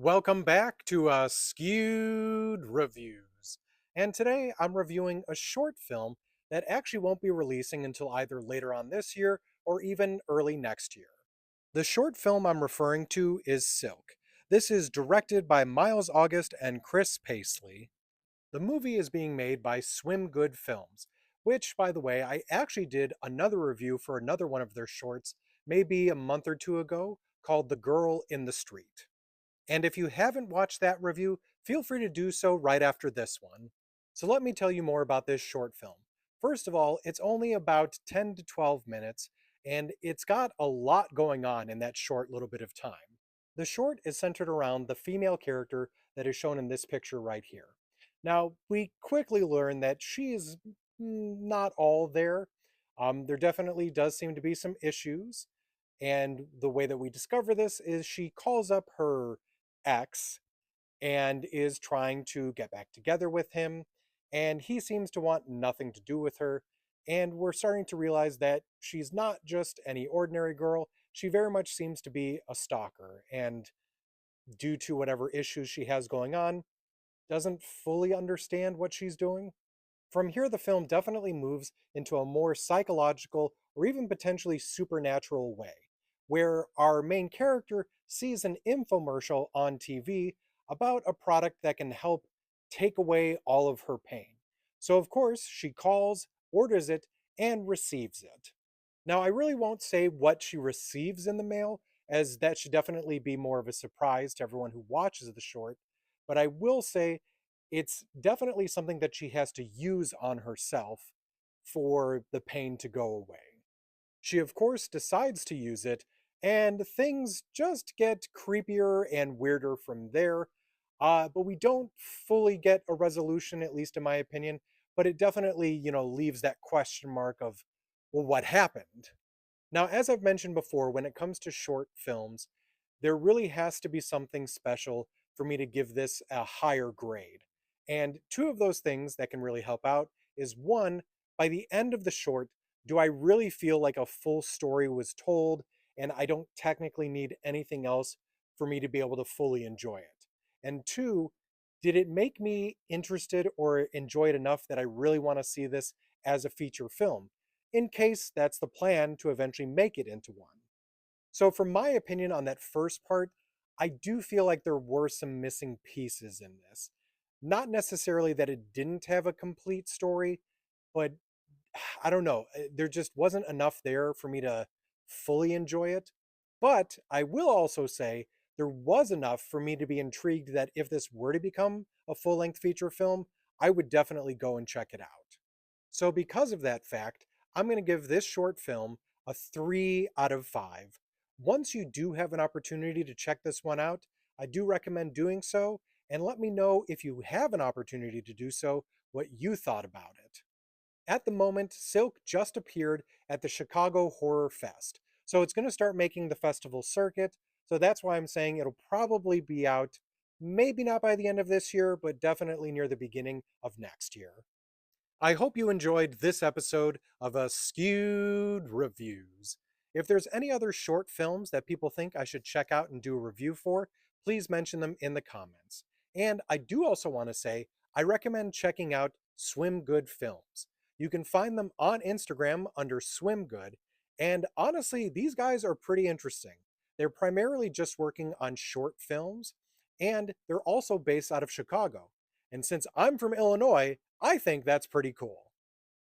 Welcome back to Askewed Reviews. And today I'm reviewing a short film that actually won't be releasing until either later on this year or even early next year. The short film I'm referring to is Silk. This is directed by Miles August and Chris Paisley. The movie is being made by Swym Good Films, which, by the way, I actually did another review for another one of their shorts maybe a month or two ago called The Girl in the Street. And if you haven't watched that review, feel free to do so right after this one. So let me tell you more about this short film. First of all, it's only about 10 to 12 minutes, and it's got a lot going on in that short little bit of time. The short is centered around the female character that is shown in this picture right here. Now, we quickly learn that she is not all there. There definitely does seem to be some issues, and the way that we discover this is she calls up her ex and is trying to get back together with him. And he seems to want nothing to do with her. And we're starting to realize that she's not just any ordinary girl. She very much seems to be a stalker. And due to whatever issues she has going on, doesn't fully understand what she's doing. From here, the film definitely moves into a more psychological or even potentially supernatural way, where our main character sees an infomercial on TV about a product that can help take away all of her pain. So, of course, she calls, orders it, and receives it. Now, I really won't say what she receives in the mail, as that should definitely be more of a surprise to everyone who watches the short, but I will say it's definitely something that she has to use on herself for the pain to go away. She, of course, decides to use it, and things just get creepier and weirder from there. But we don't fully get a resolution, at least in my opinion, but it definitely, leaves that question mark of, well, what happened? Now, as I've mentioned before, when it comes to short films, there really has to be something special for me to give this a higher grade. And two of those things that can really help out is one, by the end of the short, do I really feel like a full story was told and I don't technically need anything else for me to be able to fully enjoy it? And two, did it make me interested or enjoy it enough that I really want to see this as a feature film, in case that's the plan to eventually make it into one? So, from my opinion on that first part, I do feel like there were some missing pieces in this. Not necessarily that it didn't have a complete story, but I don't know. There just wasn't enough there for me to fully enjoy it. But I will also say there was enough for me to be intrigued that if this were to become a full length feature film, I would definitely go and check it out. So, because of that fact, I'm going to give this short film a 3 out of 5. Once you do have an opportunity to check this one out, I do recommend doing so, and let me know if you have an opportunity to do so, what you thought about it. At the moment, Silk just appeared at the Chicago Horror Fest, so it's going to start making the festival circuit, so that's why I'm saying it'll probably be out, maybe not by the end of this year, but definitely near the beginning of next year. I hope you enjoyed this episode of Askewed Reviews. If there's any other short films that people think I should check out and do a review for, please mention them in the comments. And I do also want to say, I recommend checking out Swym Good Films. You can find them on Instagram under Swym Good, and honestly, these guys are pretty interesting. They're primarily just working on short films, and they're also based out of Chicago. And since I'm from Illinois, I think that's pretty cool.